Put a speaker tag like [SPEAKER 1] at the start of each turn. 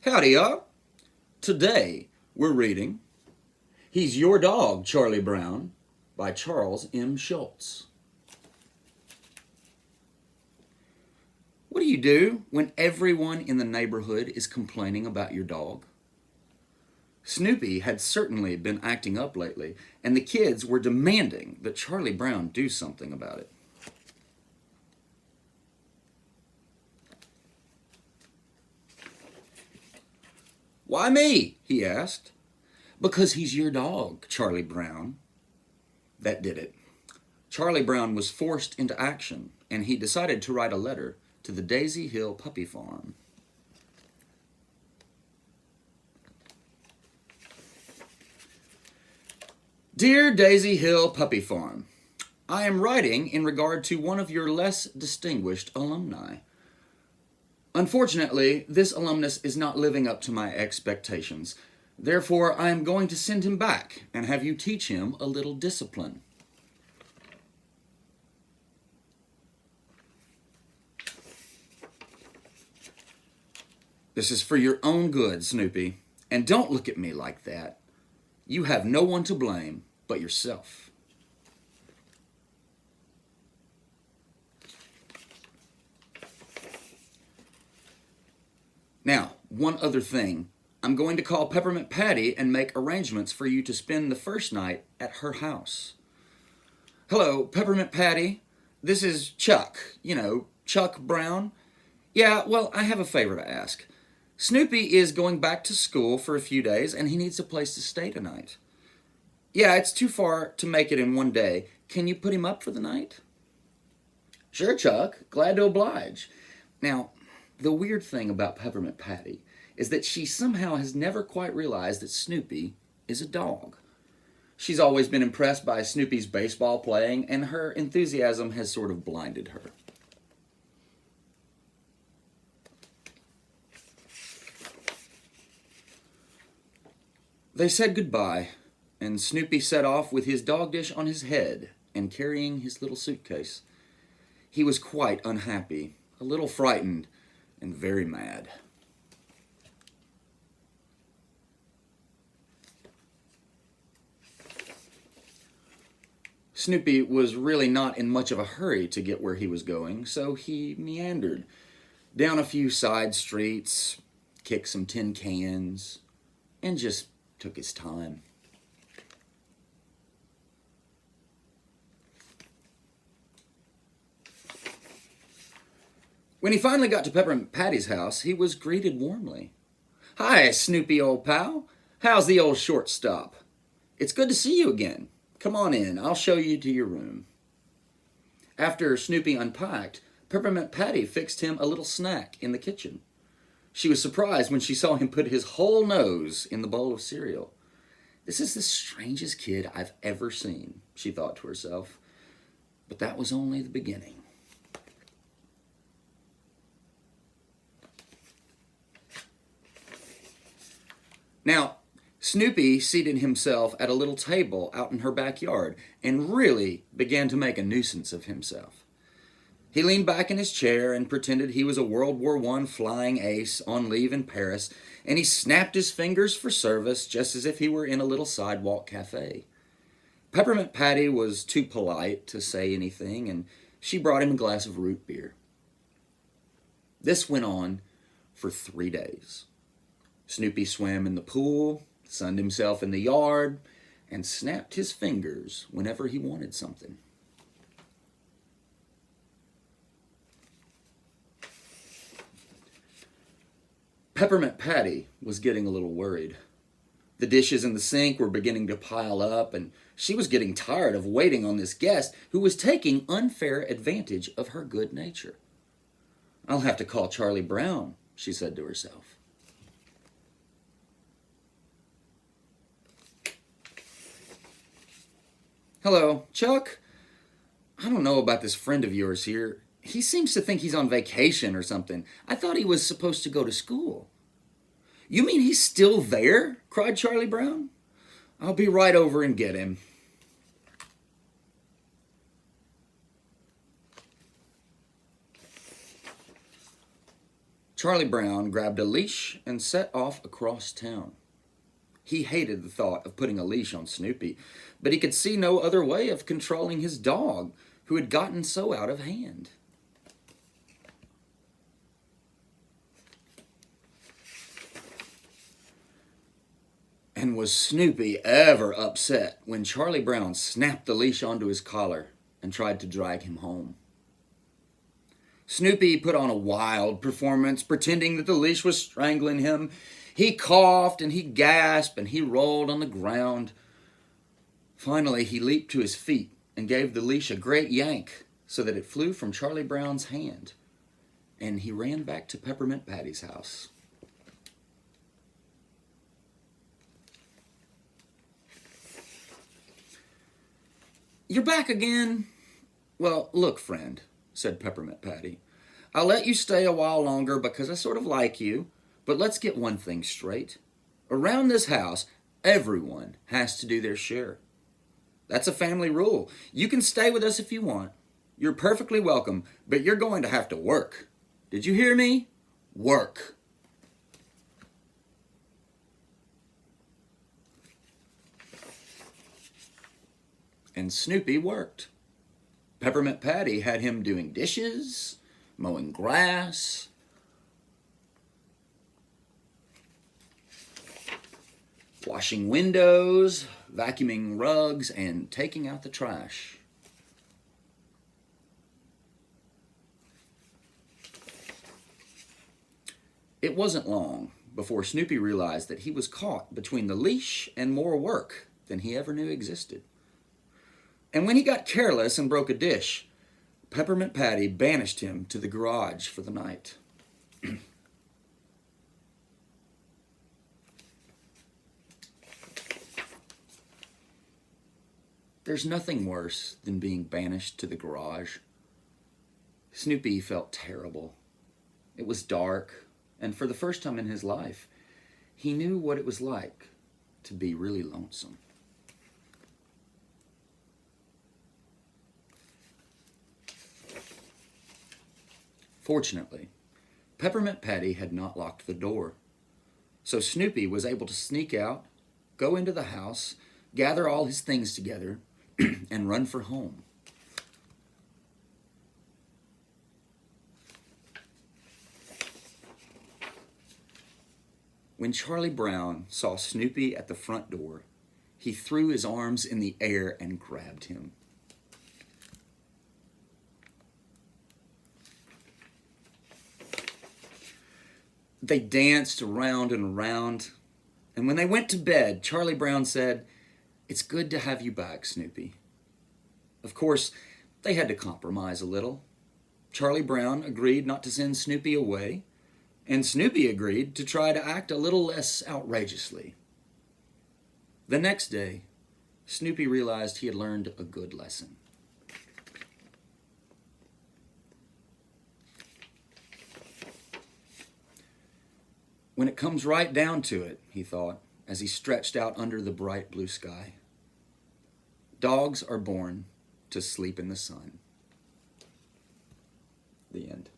[SPEAKER 1] Howdy, y'all. Today we're reading He's Your Dog, Charlie Brown by Charles M. Schulz. What do you do when everyone in the neighborhood is complaining about your dog? Snoopy had certainly been acting up lately, and the kids were demanding that Charlie Brown do something about it. "Why me?" he asked. "Because he's your dog, Charlie Brown." That did it. Charlie Brown was forced into action, and he decided to write a letter to the Daisy Hill Puppy Farm. Dear Daisy Hill Puppy Farm, I am writing in regard to one of your less distinguished alumni. Unfortunately, this alumnus is not living up to my expectations. Therefore, I am going to send him back and have you teach him a little discipline. This is for your own good, Snoopy, and don't look at me like that. You have no one to blame but yourself. Now, one other thing. I'm going to call Peppermint Patty and make arrangements for you to spend the first night at her house. Hello, Peppermint Patty. This is Chuck. Chuck Brown. Yeah, well, I have a favor to ask. Snoopy is going back to school for a few days, and he needs a place to stay tonight. Yeah, it's too far to make it in one day. Can you put him up for the night? Sure, Chuck. Glad to oblige. Now, the weird thing about Peppermint Patty is that she somehow has never quite realized that Snoopy is a dog. She's always been impressed by Snoopy's baseball playing, and her enthusiasm has sort of blinded her. They said goodbye, and Snoopy set off with his dog dish on his head and carrying his little suitcase. He was quite unhappy, a little frightened, and very mad. Snoopy was really not in much of a hurry to get where he was going, so he meandered down a few side streets, kicked some tin cans, and just took his time. When he finally got to Peppermint Patty's house, he was greeted warmly. "Hi, Snoopy, old pal. How's the old shortstop? It's good to see you again. Come on in. I'll show you to your room." After Snoopy unpacked, Peppermint Patty fixed him a little snack in the kitchen. She was surprised when she saw him put his whole nose in the bowl of cereal. "This is the strangest kid I've ever seen," she thought to herself. But that was only the beginning. Now, Snoopy seated himself at a little table out in her backyard and really began to make a nuisance of himself. He leaned back in his chair and pretended he was a World War I flying ace on leave in Paris, and he snapped his fingers for service just as if he were in a little sidewalk cafe. Peppermint Patty was too polite to say anything, and she brought him a glass of root beer. This went on for 3 days. Snoopy swam in the pool, sunned himself in the yard, and snapped his fingers whenever he wanted something. Peppermint Patty was getting a little worried. The dishes in the sink were beginning to pile up, and she was getting tired of waiting on this guest who was taking unfair advantage of her good nature. "I'll have to call Charlie Brown," she said to herself. "Hello, Chuck. I don't know about this friend of yours here. He seems to think he's on vacation or something. I thought he was supposed to go to school." "You mean he's still there?" cried Charlie Brown. "I'll be right over and get him." Charlie Brown grabbed a leash and set off across town. He hated the thought of putting a leash on Snoopy, but he could see no other way of controlling his dog, who had gotten so out of hand. And was Snoopy ever upset when Charlie Brown snapped the leash onto his collar and tried to drag him home? Snoopy put on a wild performance, pretending that the leash was strangling him. He coughed and he gasped and he rolled on the ground. Finally, he leaped to his feet and gave the leash a great yank so that it flew from Charlie Brown's hand. And he ran back to Peppermint Patty's house. "You're back again? Well, look, friend," said Peppermint Patty. "I'll let you stay a while longer because I sort of like you, but let's get one thing straight. Around this house, everyone has to do their share. That's a family rule. You can stay with us if you want. You're perfectly welcome, but you're going to have to work. Did you hear me? Work." And Snoopy worked. Peppermint Patty had him doing dishes, mowing grass, washing windows, vacuuming rugs, and taking out the trash. It wasn't long before Snoopy realized that he was caught between the leash and more work than he ever knew existed. And when he got careless and broke a dish, Peppermint Patty banished him to the garage for the night. There's nothing worse than being banished to the garage. Snoopy felt terrible. It was dark, and for the first time in his life, he knew what it was like to be really lonesome. Fortunately, Peppermint Patty had not locked the door, so Snoopy was able to sneak out, go into the house, gather all his things together, and run for home. When Charlie Brown saw Snoopy at the front door, he threw his arms in the air and grabbed him. They danced around and around, and when they went to bed, Charlie Brown said, "It's good to have you back, Snoopy." Of course, they had to compromise a little. Charlie Brown agreed not to send Snoopy away, and Snoopy agreed to try to act a little less outrageously. The next day, Snoopy realized he had learned a good lesson. When it comes right down to it, he thought, as he stretched out under the bright blue sky, dogs are born to sleep in the sun. The end.